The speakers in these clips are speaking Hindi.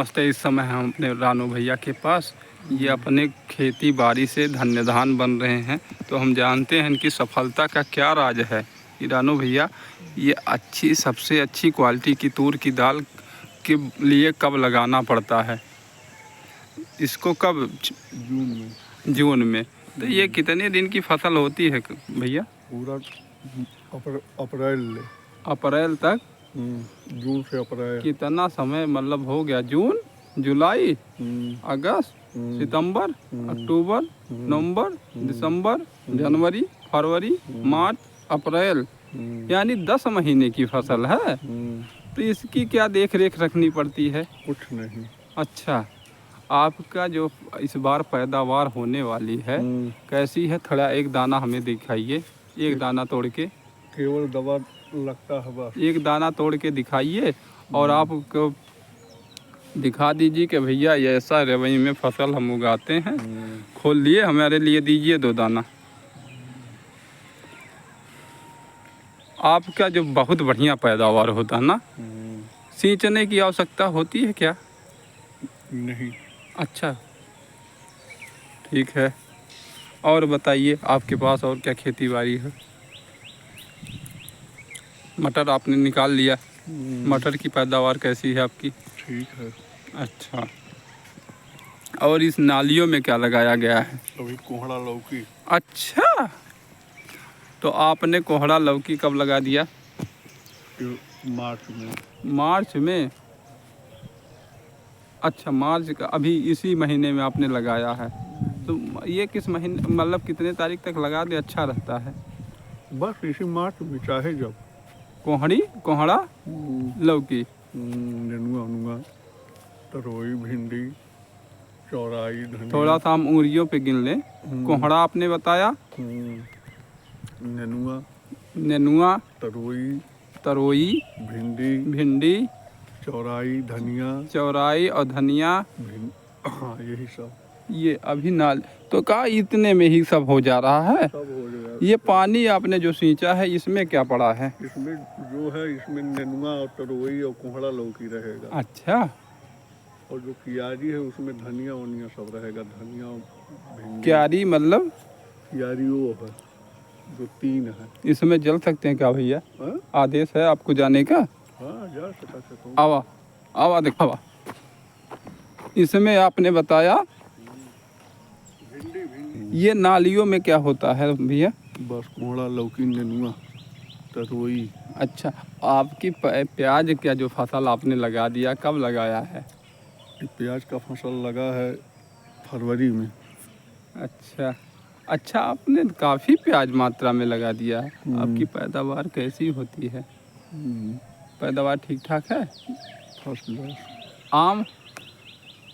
नमस्ते। इस समय हम अपने रानू भैया के पास, ये अपने खेती बाड़ी से धन्यधान बन रहे हैं, तो हम जानते हैं इनकी सफलता का क्या राज है। कि रानू भैया, ये सबसे अच्छी क्वालिटी की तूर की दाल के लिए कब लगाना पड़ता है? इसको कब? जून में। तो ये कितने दिन की फसल होती है भैया? पूरा अप्रैल अप्रैल तक। जून से अप्रैल। कितना समय मतलब हो गया? जून, जुलाई, अगस्त, सितंबर, अक्टूबर, नवंबर, दिसंबर, जनवरी, फरवरी, मार्च, अप्रैल, यानी 10 महीने की फसल है। तो इसकी क्या देख रेख रखनी पड़ती है? कुछ नहीं। अच्छा, आपका जो इस बार पैदावार होने वाली है कैसी है? थोड़ा एक दाना हमें दिखाइए, एक दाना तोड़ के। केवल दवा लगता है बस। एक दाना तोड़ के दिखाइए और आपको दिखा दीजिए कि भैया ये ऐसा रवैये में फसल हम उगाते हैं। खोल लिए, हमारे लिए दीजिए 2 दाना। आपका जो बहुत बढ़िया पैदावार होता है ना, सींचने की आवश्यकता होती है क्या? नहीं। अच्छा, ठीक है। और बताइए, आपके पास और क्या खेती बाड़ी है? मटर आपने निकाल लिया, मटर की पैदावार कैसी है आपकी? ठीक है। अच्छा, और इस नालियों में क्या लगाया गया है? अभी कोहड़ा लौकी। अच्छा, तो आपने कोहड़ा लौकी कब लगा दिया? मार्च में। मार्च में? अच्छा, मार्च का, अभी इसी महीने में आपने लगाया है। तो ये किस महीने, मतलब कितने तारीख तक लगा दे अच्छा रहता है? बस इसी मार्च में, चाहे जब। कोहड़ा लौकी, नेनुआ उनुआ, तरोई, भिंडी, चौराई, धनिया। थोड़ा सा हम उंगलियों पे गिन लें। कोहड़ा आपने बताया, नेनुआ, तरोई, भिंडी, चौराई और धनिया। हाँ, यही सब। ये अभी नाल तो कहा इतने में ही सब हो जा रहा है। सब हो जाएगा। ये पानी आपने जो सींचा है इसमें क्या पड़ा है? इसमें जो है, इसमें नेनुआ और तरोई और कोहड़ा लौकी रहेगा। अच्छा, और जो कियारी है उसमें धनिया वनिया सब रहेगा। धनिया, भिंडी। क्यारी मतलब? कियारी वो है जो 3 है। इसमें जल सकते हैं क्या भैया? आदेश है आपको जाने का? हाँ, जा सकता हूँ। आवा दिखावा। इसमें आपने बताया ये नालियों में क्या होता है भैया? बस कोहड़ा लौकी, नेनुआ, तरोई। अच्छा, आपकी प्याज क्या जो फसल आपने लगा दिया, कब लगाया है? प्याज का फसल लगा है फरवरी में। अच्छा, आपने काफ़ी प्याज मात्रा में लगा दिया है। आपकी पैदावार कैसी होती है? पैदावार ठीक ठाक है? First class. आम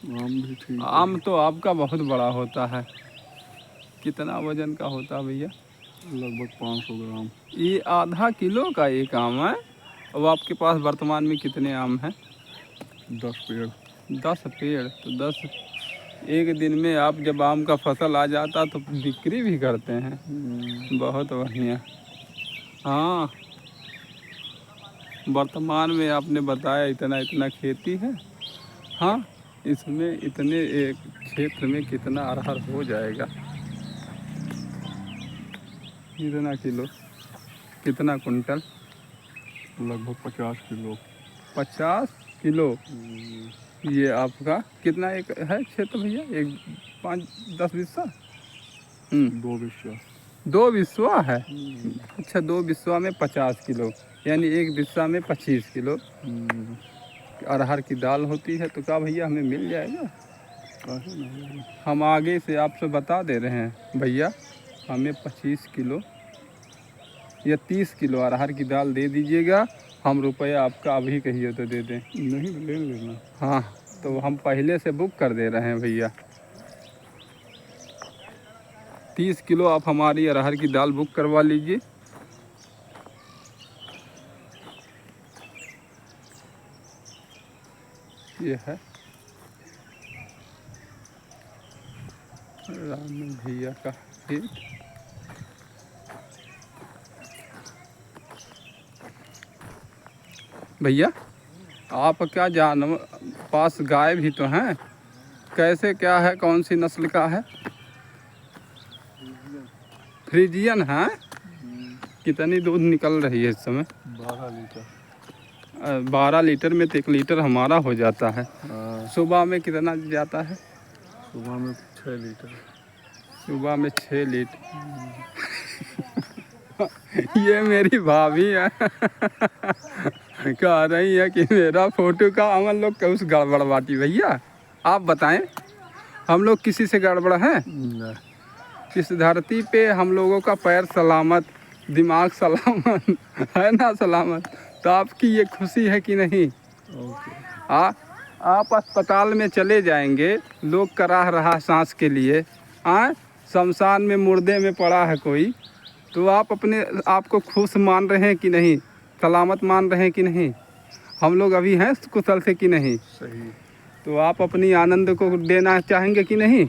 भी ठीक। आम तो आपका बहुत बड़ा होता है। कितना वजन का होता है भैया? लगभग 500 ग्राम। ये आधा किलो का एक आम है। अब आपके पास वर्तमान में कितने आम हैं? 10 पेड़। 10 पेड़, तो 10 एक दिन में आप जब आम का फसल आ जाता तो बिक्री भी करते हैं। बहुत बढ़िया। हाँ, वर्तमान में आपने बताया इतना खेती है। हाँ, इसमें इतने एक क्षेत्र में कितना अरहर हो जाएगा? कितना किलो, कितना कुंटल? लगभग 50 किलो। 50 किलो। ये आपका कितना एक है क्षेत्र भैया? 5-10 बिस्सा? 2 बिस्सा। 2 बिस्वा है। अच्छा, 2 बिस्वा में 50 किलो, यानी एक बिस्सा में 25 किलो अरहर की दाल होती है। तो क्या भैया हमें मिल जाएगा? हम आगे से आपसे बता दे रहे हैं भैया, हमें 25 किलो या 30 किलो अरहर की दाल दे दीजिएगा। हम रुपया आपका अभी कहिए तो दे दें। नहीं, ले लेना। हाँ, तो हम पहले से बुक कर दे रहे हैं भैया। 30 किलो आप हमारी अरहर की दाल बुक करवा लीजिए। ये है रानू भैया का खेत। भैया, आप क्या पास गाय भी तो हैं। कैसे क्या है, कौन सी नस्ल का है? फ्रीजियन है। कितनी दूध निकल रही है इस समय? 12 लीटर। 12 लीटर में तो 1 लीटर हमारा हो जाता है। हाँ, सुबह में कितना जाता है? सुबह में 6 लीटर। सुबह में 6 लीटर। ये मेरी भाभी है। कह रही है कि मेरा फोटो का हम लोग उस गड़बड़वाती। भैया आप बताएं, हम लोग किसी से गड़बड़ हैं? नहीं। इस धरती पे हम लोगों का पैर सलामत, दिमाग सलामत है ना सलामत, तो आपकी ये खुशी है कि नहीं? ओके। आप अस्पताल में चले जाएंगे, लोग कराह रहा सांस के लिए, शमशान में मुर्दे में पड़ा है कोई, तो आप अपने आप को खुश मान रहे हैं कि नहीं, सलामत मान रहे हैं कि नहीं? हम लोग अभी हैं कुशल से कि नहीं? सही। तो आप अपनी आनंद को देना चाहेंगे कि नहीं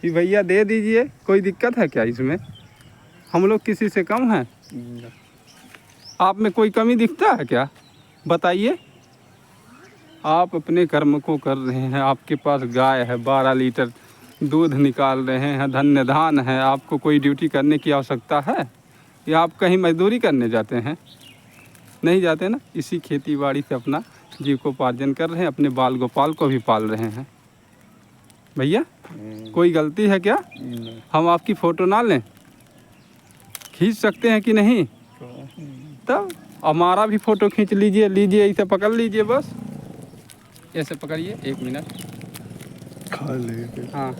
कि भैया दे दीजिए, कोई दिक्कत है क्या इसमें? हम लोग किसी से कम हैं? नहीं। आप में कोई कमी दिखता है क्या? बताइए। आप अपने कर्म को कर रहे हैं, आपके पास गाय है, 12 लीटर दूध निकाल रहे हैं, धन्य धान है। आपको कोई ड्यूटी करने की आवश्यकता है या आप कहीं मजदूरी करने जाते हैं? नहीं जाते ना। इसी खेती बाड़ी से अपना जीविकोपार्जन कर रहे हैं, अपने बाल गोपाल को भी पाल रहे हैं। भैया कोई गलती है क्या? नहीं। हम आपकी फ़ोटो ना लें? खींच सकते हैं कि नहीं? तब हमारा भी फ़ोटो खींच लीजिए। लीजिए, इसे पकड़ लीजिए, बस ऐसे पकड़िए। 1 मिनट। खा लेंगे। हाँ,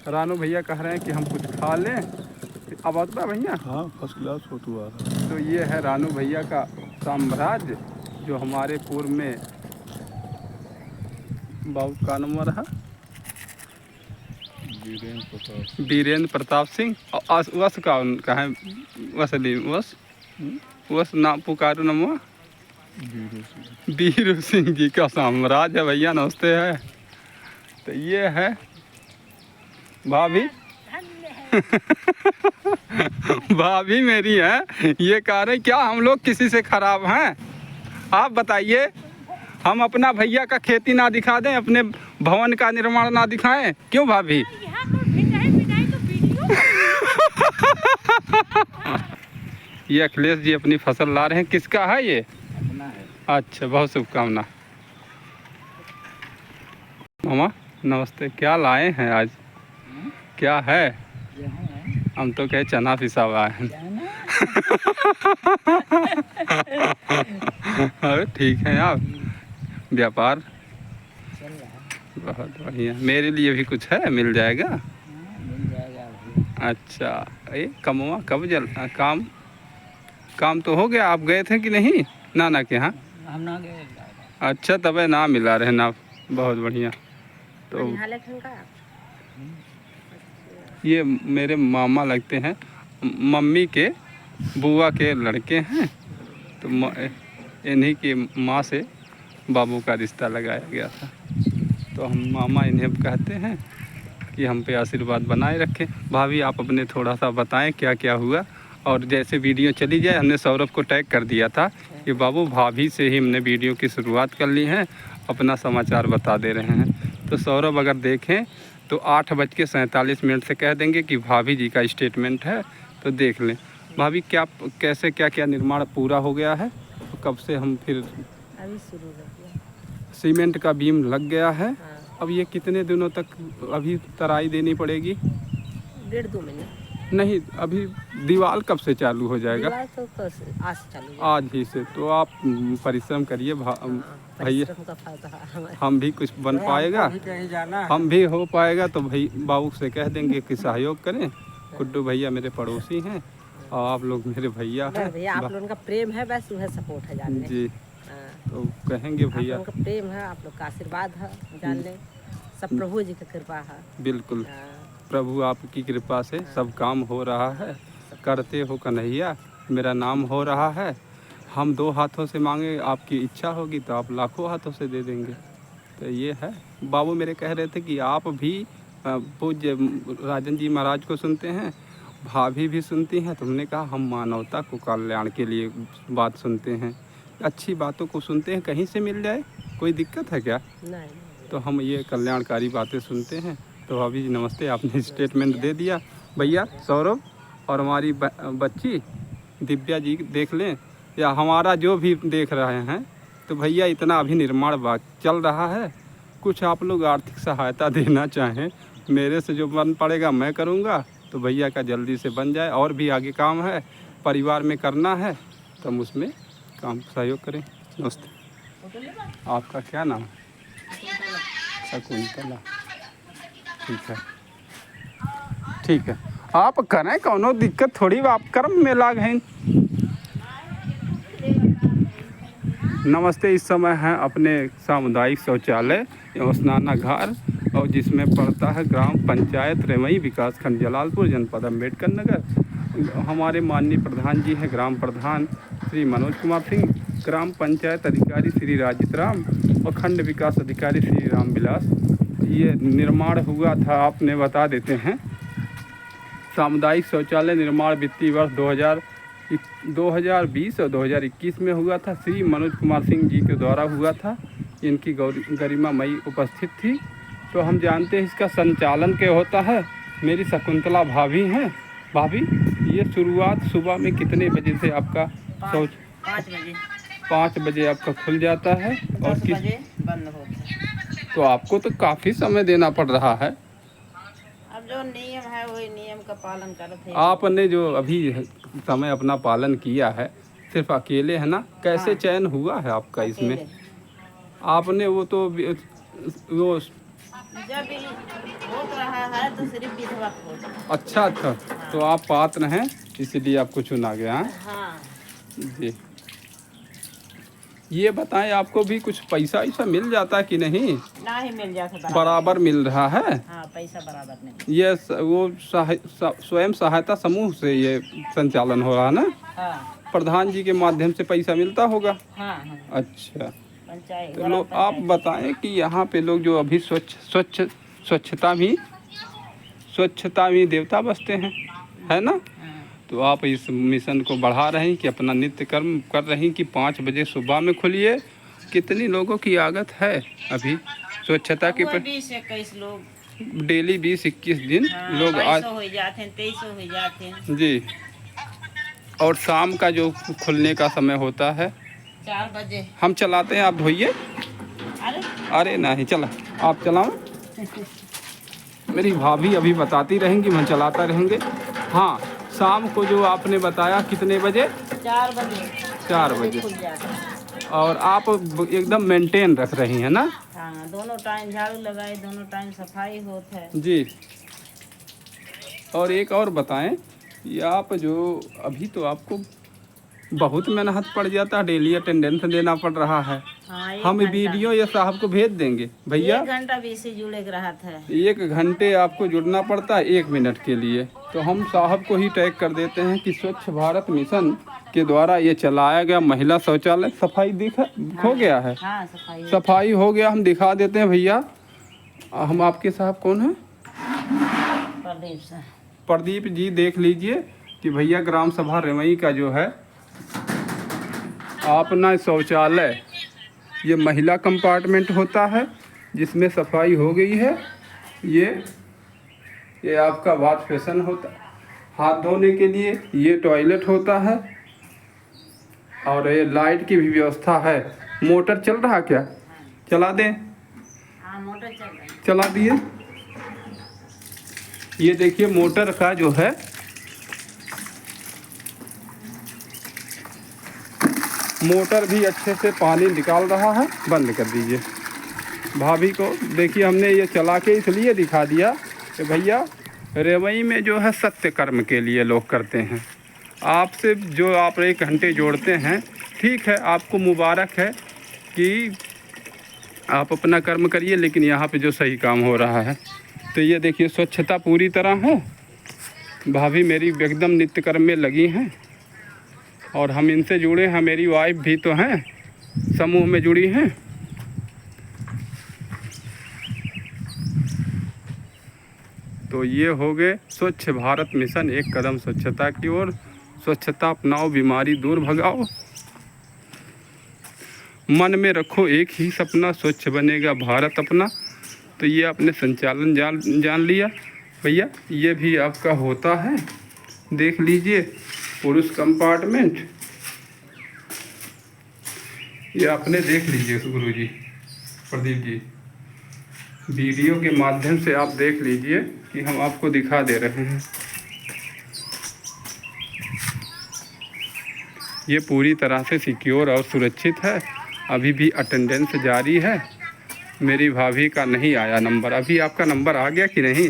रानू भैया कह रहे हैं कि हम कुछ खा लें। अब आता है भैया। हाँ, फर्स्ट क्लास फोटो आ रहा है। तो ये है रानू भैया का साम्राज्य, जो हमारे पूर्व में बाबू का नंबर है वीरेंद्र प्रताप सिंह। और वस का उनका है वस नाम पुकारो नमो वीरू सिंह जी का साम्राज्य है भैया। नमस्ते है। तो ये है भाभी। भाभी मेरी है। ये कह रहे क्या हम लोग किसी से खराब हैं? आप बताइए। हम अपना भैया का खेती ना दिखा दें, अपने भवन का निर्माण ना दिखाएं? क्यों भाभी? ये अखिलेश जी अपनी फसल ला रहे हैं। किसका है ये? अपना है। अच्छा, बहुत शुभकामना। मामा नमस्ते। क्या लाए हैं आज? क्या है? हम तो कहे चना पिसा हुआ है। अरे ठीक है आप, व्यापार बहुत बढ़िया। मेरे लिए भी कुछ है? मिल जाएगा? मिल जाएगा। अच्छा, ये कमवा कब काम तो हो गया। आप गए थे कि नहीं नाना के यहाँ? हम ना गए। अच्छा, तबे ना मिला रहे ना। बहुत बढ़िया। तो ये मेरे मामा लगते हैं, मम्मी के बुआ के लड़के हैं। तो इन्हीं की माँ से बाबू का रिश्ता लगाया गया था। तो हम मामा इन्हें कहते हैं कि हम पे आशीर्वाद बनाए रखें। भाभी आप अपने थोड़ा सा बताएं क्या क्या हुआ। और जैसे वीडियो चली जाए, हमने सौरभ को टैग कर दिया था कि बाबू भाभी से ही हमने वीडियो की शुरुआत कर ली है, अपना समाचार बता दे रहे हैं। तो सौरभ अगर देखें तो 8:47 से कह देंगे कि भाभी जी का स्टेटमेंट है, तो देख लें। भाभी क्या कैसे क्या निर्माण पूरा हो गया है? तो कब से हम फिर अभी शुरू हो गया। सीमेंट का बीम लग गया है। हाँ। अब ये कितने दिनों तक अभी तराई देनी पड़ेगी? 1.5-2 महीने। नहीं, अभी दीवार कब से चालू हो जाएगा? दीवार तो आज से चालू है। आज ही से। तो आप परिश्रम करिए भैया। परिश्रम का फायदा है हमारे। हम भी कुछ बन पाएगा, कहीं जाना है। हम भी हो पाएगा तो भाई बाबू से कह देंगे कि सहयोग करें। गुड्डू भैया मेरे पड़ोसी हैं और आप लोग मेरे भैया हैं। भैया आप लोगों का प्रेम है, बस वह सपोर्ट है, जान ले। जी, हाँ, तो कहेंगे आप भैया। लोगों का प्रेम है, आप लोग का आशीर्वाद है, जान ले। सब प्रभु जी की कृपा है। बिल्कुल, हाँ, प्रभु आपकी कृपा से सब काम हो रहा है। करते हो कन्हैया, मेरा नाम हो रहा है। हम 2 हाथों से मांगे, आपकी इच्छा होगी तो आप लाखों हाथों से दे देंगे। तो ये है। बाबू मेरे कह रहे थे कि आप भी पूज्य राजन जी महाराज को सुनते हैं, भाभी भी सुनती हैं। तो हमने कहा हम मानवता को कल्याण के लिए बात सुनते हैं, अच्छी बातों को सुनते हैं, कहीं से मिल जाए कोई दिक्कत है क्या? नहीं तो हम ये कल्याणकारी बातें सुनते हैं। तो भाभी जी नमस्ते, आपने स्टेटमेंट दे दिया। भैया सौरभ और हमारी बच्ची दिव्या जी देख लें, या हमारा जो भी देख रहे हैं, तो भैया इतना अभी निर्माण चल रहा है। कुछ आप लोग आर्थिक सहायता देना चाहें, मेरे से जो बन पड़ेगा मैं करूँगा, तो भैया का जल्दी से बन जाए। और भी आगे काम है परिवार में करना है, तो हम उसमें काम सहयोग करें। नमस्ते, आपका क्या नाम है? शकुंतला। ठीक है, ठीक है, आप करें, कोनो दिक्कत थोड़ी, आप कर्म में लाग हैं। नमस्ते, इस समय है अपने सामुदायिक शौचालय एवं स्नानागार, और जिसमें पड़ता है ग्राम पंचायत रेमई, विकास खंड जलालपुर, जनपद अम्बेडकर नगर। हमारे माननीय प्रधान जी हैं ग्राम प्रधान श्री मनोज कुमार सिंह, ग्राम पंचायत अधिकारी श्री राजित राम और खंड विकास अधिकारी श्री राम विलास। ये निर्माण हुआ था, आपने बता देते हैं। सामुदायिक शौचालय निर्माण वित्तीय वर्ष 2020 और 2021 में हुआ था। श्री मनोज कुमार सिंह जी के द्वारा हुआ था। इनकी गरिमामयी उपस्थित थी। तो हम जानते हैं इसका संचालन क्या होता है। मेरी शकुंतला भाभी हैं। भाभी, ये शुरुआत सुबह में कितने बजे से आपका 5 बजे 5 बजे आपका खुल जाता है और 10 बजे बंद होता है। तो आपको तो काफ़ी समय देना पड़ रहा है। अब जो नियम है वही नियम का पालन करते हैं। आपने जो अभी समय अपना पालन किया है, सिर्फ अकेले है ना? कैसे चयन हुआ है आपका इसमें? अकेले। आपने वो जब भी होत रहा है तो सिर्फ विधवा को। अच्छा, तो आप पात्र हैं, इसलिए आपको चुना गया है। हाँ जी, ये बताएं, आपको भी कुछ पैसा ऐसा मिल जाता है कि नहीं? ना ही मिल जाता बराबर मिल रहा है। हाँ, पैसा बराबर नहीं। ये वो स्वयं सहायता समूह से ये संचालन हो रहा है ना? हाँ प्रधान जी के माध्यम से पैसा मिलता होगा। हाँ हाँ। अच्छा, पंचायत तो लोग आप बताएं कि यहाँ पे लोग जो अभी स्वच्छता भी देवता बसते हैं, है ना? तो आप इस मिशन को बढ़ा रहे हैं कि अपना नित्य कर्म कर रही हैं कि 5 बजे सुबह में खुलिए। कितनी लोगों की आगत है अभी स्वच्छता के पर? 20-21 लोग डेली 20-21 दिन लोग आज हो जाते हैं, 23 हो जाते हैं जी। और शाम का जो खुलने का समय होता है 4 बजे। हम चलाते हैं, आप धोइए। अरे अरे नहीं, चला आप चलाओ। मेरी भाभी अभी बताती रहेंगी, हम चलाता रहेंगे। हाँ, शाम को जो आपने बताया कितने बजे? 4 बजे 4 बजे। खुल जाता है। और आप एकदम मेंटेन रख रही हैं ना? हाँ, दोनों टाइम झाड़ू लगाए, दोनों टाइम सफाई होता है जी। और एक और बताएं, ये आप जो अभी तो आपको बहुत मेहनत पड़ जाता है, डेली अटेंडेंस देना पड़ रहा है। हाँ, हम वीडियो ये साहब को भेज देंगे भैया। 1 घंटा भी इसी जुड़े के रहा था। 1 घंटे आपको जुड़ना पड़ता है 1 मिनट के लिए। तो हम साहब को ही टैग कर देते हैं कि स्वच्छ भारत मिशन के द्वारा ये चलाया गया महिला शौचालय सफाई हो गया है। हाँ, सफाई हो गया, हम दिखा देते हैं भैया। हम आपके साहब कौन है? प्रदीप सर। प्रदीप जी, देख लीजिए कि भैया ग्राम सभा रेमई का जो है अपना शौचालय, ये महिला कंपार्टमेंट होता है जिसमें सफाई हो गई है। ये आपका वॉश बेसिन होता है हाथ धोने के लिए, ये टॉयलेट होता है और ये लाइट की भी व्यवस्था है। मोटर चल रहा क्या? चला दें? हाँ, मोटर चल रही है। चला दिए। ये देखिए मोटर का जो है मोटर भी अच्छे से पानी निकाल रहा है। बंद कर दीजिए। भाभी को देखिए, हमने ये चला के इसलिए दिखा दिया कि भैया रेमई में जो है सत्य कर्म के लिए लोग करते हैं। आपसे जो आप 1 घंटे जोड़ते हैं, ठीक है, आपको मुबारक है कि आप अपना कर्म करिए, लेकिन यहाँ पे जो सही काम हो रहा है। तो ये देखिए स्वच्छता पूरी तरह है। भाभी मेरी एकदम नित्य कर्म में लगी हैं और हम इनसे जुड़े हैं। मेरी वाइफ भी तो हैं, समूह में जुड़ी हैं। तो ये हो गए स्वच्छ भारत मिशन, एक कदम स्वच्छता की ओर। स्वच्छता अपनाओ, बीमारी दूर भगाओ। मन में रखो एक ही सपना, स्वच्छ बनेगा भारत अपना। तो ये आपने संचालन जान लिया भैया। ये भी आपका होता है, देख लीजिए, पुरुष कंपार्टमेंट। ये आपने देख लीजिए गुरुजी, प्रदीप जी, वीडियो के माध्यम से आप देख लीजिए कि हम आपको दिखा दे रहे हैं। ये पूरी तरह से सिक्योर और सुरक्षित है। अभी भी अटेंडेंस जारी है। मेरी भाभी का नहीं आया नंबर। अभी आपका नंबर आ गया कि नहीं?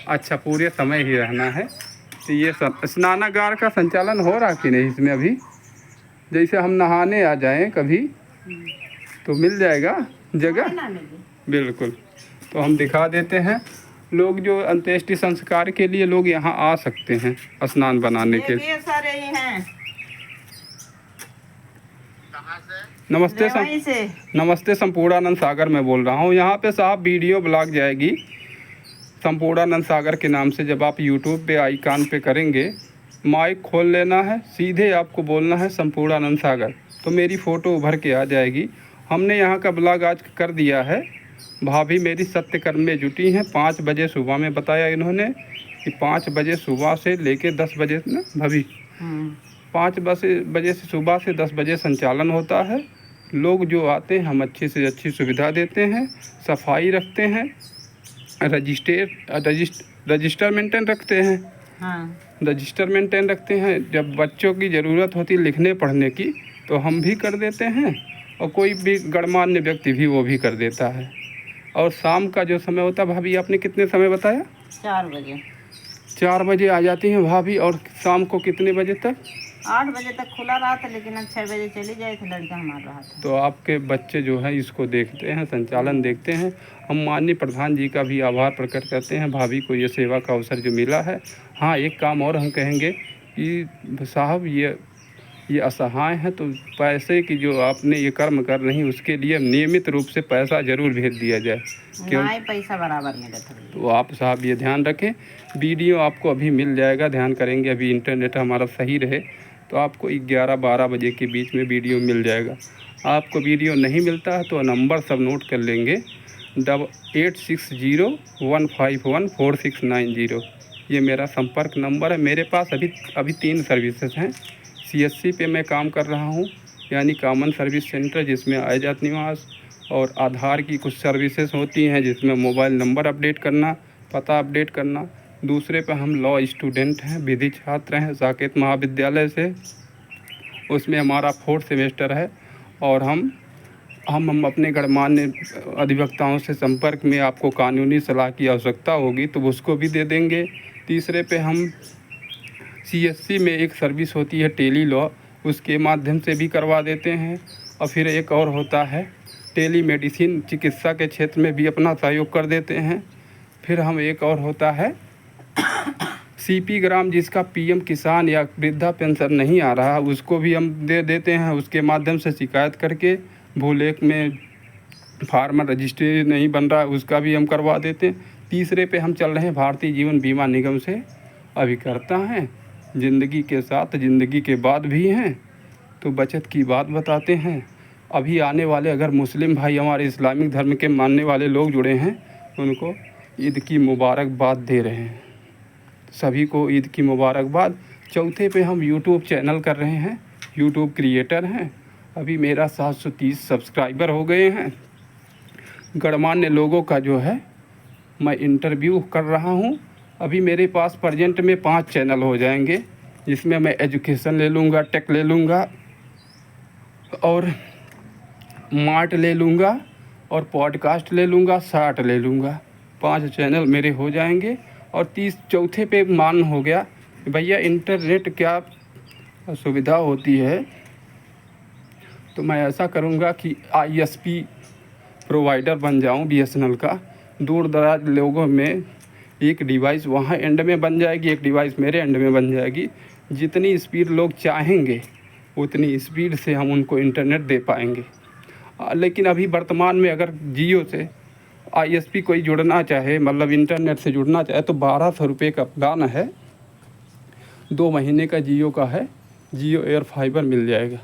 अच्छा, पूरे समय ही रहना है। तो ये स्नानागार का संचालन हो रहा कि नहीं इसमें अभी? जैसे हम नहाने आ जाएं कभी तो मिल जाएगा जगह? बिल्कुल। तो हम दिखा देते हैं, लोग जो अंत्येष्टि संस्कार के लिए लोग यहाँ आ सकते हैं स्नान बनाने के लिए। सारे ही हैं। नमस्ते नमस्ते, संपूर्णानंद सागर में बोल रहा हूँ। यहाँ पे साहब वीडियो ब्लॉग जाएगी संपूर्णानंद सागर के नाम से। जब आप यूट्यूब पे आइकॉन पे करेंगे, माइक खोल लेना है, सीधे आपको बोलना है संपूर्णानंद सागर, तो मेरी फ़ोटो उभर के आ जाएगी। हमने यहाँ का ब्लॉग आज कर दिया है। भाभी मेरी सत्यकर्म में जुटी हैं। 5 बजे सुबह में बताया इन्होंने कि 5 बजे सुबह से लेके 10 बजे ना भाभी, 5 बजे से सुबह से 10 बजे संचालन होता है। लोग जो आते हैं हम अच्छी से अच्छी सुविधा देते हैं, सफाई रखते हैं, रजिस्टर मेंटेन रखते हैं। हाँ। रजिस्टर मेंटेन रखते हैं। जब बच्चों की ज़रूरत होती लिखने पढ़ने की तो हम भी कर देते हैं, और कोई भी गणमान्य व्यक्ति भी वो भी कर देता है। और शाम का जो समय होता है, भाभी आपने कितने समय बताया? 4 बजे। 4 बजे आ जाती हैं भाभी। और शाम को कितने बजे तक? 8 बजे तक खुला रहा था, लेकिन अब 6 बजे चली जाए थे, लड़का हमारा रहा था। तो आपके बच्चे जो है इसको देखते हैं, संचालन देखते हैं। हम माननीय प्रधान जी का भी आभार प्रकट करते हैं, भाभी को ये सेवा का अवसर जो मिला है। हाँ, एक काम और हम कहेंगे कि साहब ये असहाय हैं, तो पैसे की जो आपने ये कर्म कर रही उसके लिए नियमित रूप से पैसा ज़रूर भेज दिया जाए। क्यों? पैसा बराबर मिला था। तो आप साहब ये ध्यान रखें। वीडियो आपको अभी मिल जाएगा, ध्यान करेंगे। अभी इंटरनेट हमारा सही रहे तो आपको 11-12 बजे के बीच में वीडियो मिल जाएगा। आपको वीडियो नहीं मिलता है तो नंबर सब नोट कर लेंगे, 8601514690। ये मेरा संपर्क नंबर है। मेरे पास अभी 3 सर्विसेज हैं। CSC पे मैं काम कर रहा हूँ, यानी कॉमन सर्विस सेंटर, जिसमें आयजात निवास और आधार की कुछ सर्विसेज होती हैं, जिसमें मोबाइल नंबर अपडेट करना, पता अपडेट करना। दूसरे पे हम लॉ स्टूडेंट हैं, विधि छात्र हैं साकेत महाविद्यालय से। उसमें हमारा 4th सेमेस्टर है, और हम अपने गणमान्य अधिवक्ताओं से संपर्क में, आपको कानूनी सलाह की आवश्यकता होगी तो उसको भी दे देंगे। तीसरे पे हम CSC में एक सर्विस होती है टेली लॉ, उसके माध्यम से भी करवा देते हैं। और फिर एक और होता है टेली मेडिसिन, चिकित्सा के क्षेत्र में भी अपना सहयोग कर देते हैं। फिर हम एक और होता है CP ग्राम, जिसका PM किसान या वृद्धा पेंशन नहीं आ रहा, उसको भी हम दे देते हैं। उसके माध्यम से शिकायत करके भूलेख में फार्मर रजिस्ट्री नहीं बन रहा, उसका भी हम करवा देते हैं। तीसरे पे हम चल रहे हैं भारतीय जीवन बीमा निगम से, अभिकर्ता हैं, ज़िंदगी के साथ ज़िंदगी के बाद भी हैं। तो बचत की बात बताते हैं। अभी आने वाले अगर मुस्लिम भाई हमारे इस्लामिक धर्म के मानने वाले लोग जुड़े हैं, उनको ईद की मुबारकबाद दे रहे हैं। सभी को ईद की मुबारकबाद। चौथे पे हम यूट्यूब चैनल कर रहे हैं, यूट्यूब क्रिएटर हैं। अभी मेरा 730 सब्सक्राइबर हो गए हैं। गणमान्य लोगों का जो है मैं इंटरव्यू कर रहा हूँ। अभी मेरे पास प्रेजेंट में 5 चैनल हो जाएंगे, जिसमें मैं एजुकेशन ले लूँगा, टेक ले लूँगा, और मार्ट ले लूँगा, और पॉडकास्ट ले लूँगा, शार्ट ले लूँगा। 5 चैनल मेरे हो जाएंगे। और चौथे पे मान हो गया भैया इंटरनेट क्या सुविधा होती है, तो मैं ऐसा करूँगा कि ISP प्रोवाइडर बन जाऊँ BSNL का। दूर दराज लोगों में एक डिवाइस वहाँ एंड में बन जाएगी, एक डिवाइस मेरे एंड में बन जाएगी। जितनी स्पीड लोग चाहेंगे उतनी स्पीड से हम उनको इंटरनेट दे पाएंगे। लेकिन अभी वर्तमान में अगर जियो से ISP कोई जुड़ना चाहे, मतलब इंटरनेट से जुड़ना चाहे, तो 1200 रुपये का प्लान है। 2 महीने का जियो का है, जियो एयर फाइबर मिल जाएगा।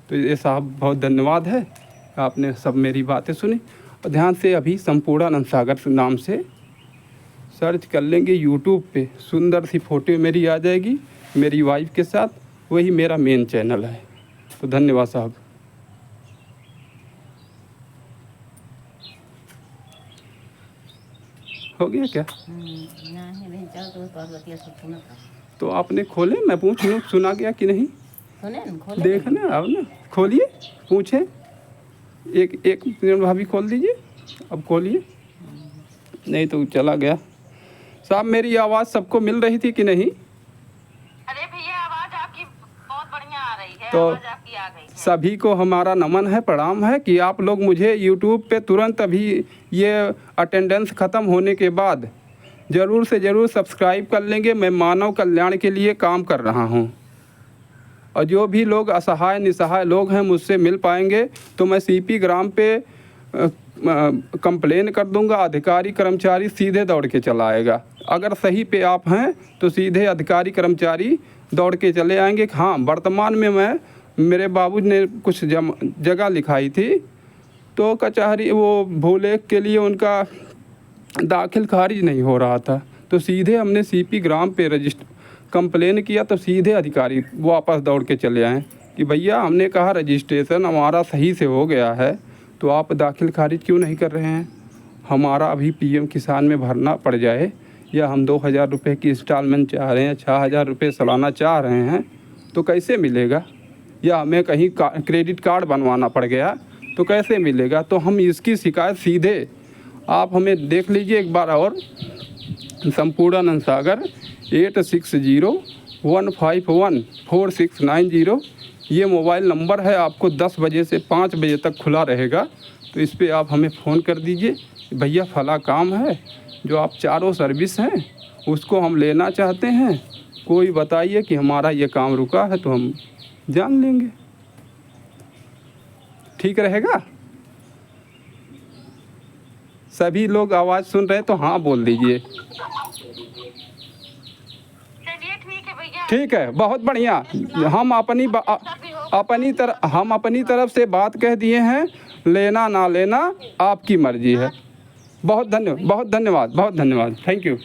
तो ये साहब बहुत धन्यवाद है, आपने सब मेरी बातें सुनी। और ध्यान से अभी संपूर्णानंद सागर नाम से सर्च कर लेंगे यूट्यूब पे, सुंदर सी फ़ोटो मेरी आ जाएगी मेरी वाइफ के साथ, वही मेरा मेन चैनल है। तो धन्यवाद साहब। हो गया क्या? नहीं चल तो बतिया सब सुना था। तो आपने खोले, मैं पूछ लूँ सुना गया कि नहीं? सुने न खोले देखना अब ना, खोलिए पूछें। एक मिनट भाभी खोल दीजिए, अब खोलिए। नहीं तो चला गया। साहब मेरी आवाज़ सबको मिल रही थी कि नहीं? अरे भैया आवाज आपकी बहुत बढ़िया आ रही है, तो आवाज आपकी आ गई है। सभी को हमारा नमन है, प्रणाम है कि आप लोग मुझे यूट्यूब पे तुरंत अभी ये अटेंडेंस ख़त्म होने के बाद ज़रूर से ज़रूर सब्सक्राइब कर लेंगे। मैं मानव कल्याण के लिए काम कर रहा हूँ, और जो भी लोग असहाय निसहाय लोग हैं मुझसे मिल पाएंगे तो मैं सीपी ग्राम पे कंप्लेन कर दूंगा, अधिकारी कर्मचारी सीधे दौड़ के चला आएगा। अगर सही पे आप हैं तो सीधे अधिकारी कर्मचारी दौड़ के चले आएंगे। हाँ, वर्तमान में मेरे बाबू ने कुछ जगह लिखाई थी, तो कचहरी वो भूले के लिए उनका दाखिल खारिज नहीं हो रहा था, तो सीधे हमने सीपी ग्राम पे कंप्लेन किया, तो सीधे अधिकारी वापस दौड़ के चले आए कि भैया हमने कहा रजिस्ट्रेशन हमारा सही से हो गया है, तो आप दाखिल खारिज क्यों नहीं कर रहे हैं? हमारा अभी पीएम किसान में भरना पड़ जाए, या हम 2000 रुपये की इंस्टॉलमेंट चाह रहे हैं, 6000 रुपये सालाना चाह रहे हैं, तो कैसे मिलेगा? या हमें कहीं क्रेडिट कार्ड बनवाना पड़ गया तो कैसे मिलेगा? तो हम इसकी शिकायत सीधे, आप हमें देख लीजिए एक बार और, संपूर्णानंद सागर 8601514690 ये मोबाइल नंबर है। आपको 10 बजे से 5 बजे तक खुला रहेगा, तो इस पे आप हमें फ़ोन कर दीजिए, भैया फला काम है, जो आप चारों सर्विस हैं उसको हम लेना चाहते हैं, कोई बताइए कि हमारा ये काम रुका है, तो हम जान लेंगे। ठीक रहेगा? सभी लोग आवाज़ सुन रहे हैं तो हाँ बोल दीजिए। चलिए ठीक है भैया। ठीक है, बहुत बढ़िया। हम अपनी तरफ से बात कह दिए हैं, लेना ना लेना आपकी मर्जी है। बहुत धन्यवाद। Thank you.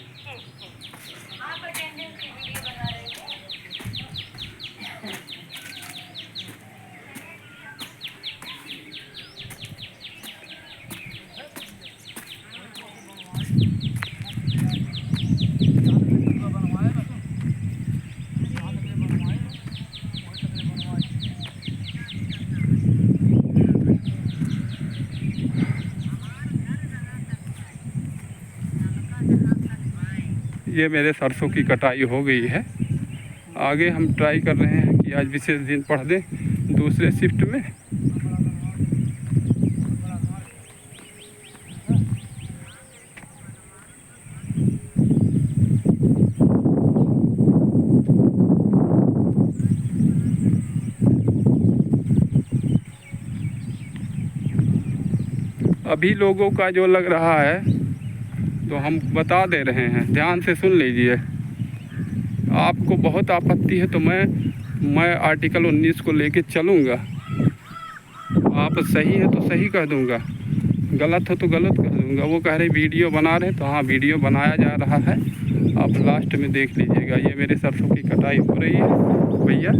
ये मेरे सरसों की कटाई हो गई है। आगे हम ट्राई कर रहे हैं कि आज विशेष दिन पढ़ दें दूसरे शिफ्ट में। अभी लोगों का जो लग रहा है तो हम बता दे रहे हैं, ध्यान से सुन लीजिए। आपको बहुत आपत्ति है तो मैं आर्टिकल 19 को लेके चलूँगा। आप सही है तो सही कह दूँगा, गलत हो तो गलत कह दूँगा। वो कह रहे वीडियो बना रहे, तो हाँ वीडियो बनाया जा रहा है, आप लास्ट में देख लीजिएगा। ये मेरे सरसों की कटाई हो रही है भैया,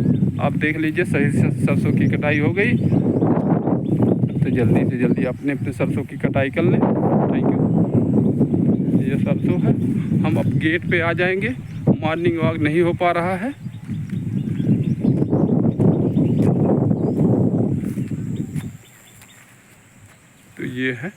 आप देख लीजिए सही सरसों की कटाई हो गई, तो जल्दी से जल्दी अपने सरसों की कटाई कर लें। Thank you. ये सरसों है, हम अब गेट पे आ जाएंगे, मॉर्निंग वॉक नहीं हो पा रहा है। तो ये है